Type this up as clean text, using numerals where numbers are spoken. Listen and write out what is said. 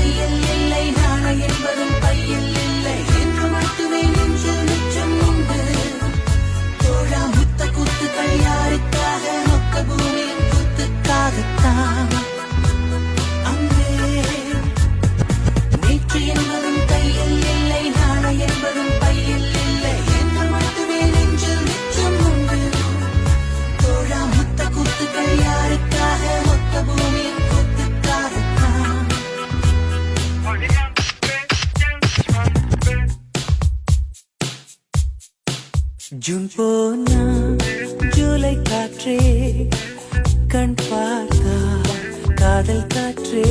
கையில் இல்லை, நாணை என்பதும் பையில் இல்லை என்று மட்டுமே நெஞ்சில் மிச்சம் உண்டு. தோழா முத்த கூத்துக்கள் யாருக்காக? மொத்த பூமியின் கூத்துக்காகத்தான். அங்கே நேற்று என்பதும் கையில் இல்லை, நாணை என்பதும் பையில் இல்லை என்று மட்டுமே நெஞ்சில் மிச்சம் உண்டு. தோழா முத்த கூத்துக்கள் யாருக்காக? மொத்த பூமியின் கூத்துக்காகத்தான். ஜூன் போனா ஜூலை காற்றே, கண் பார்த்தா காதல் காற்றே.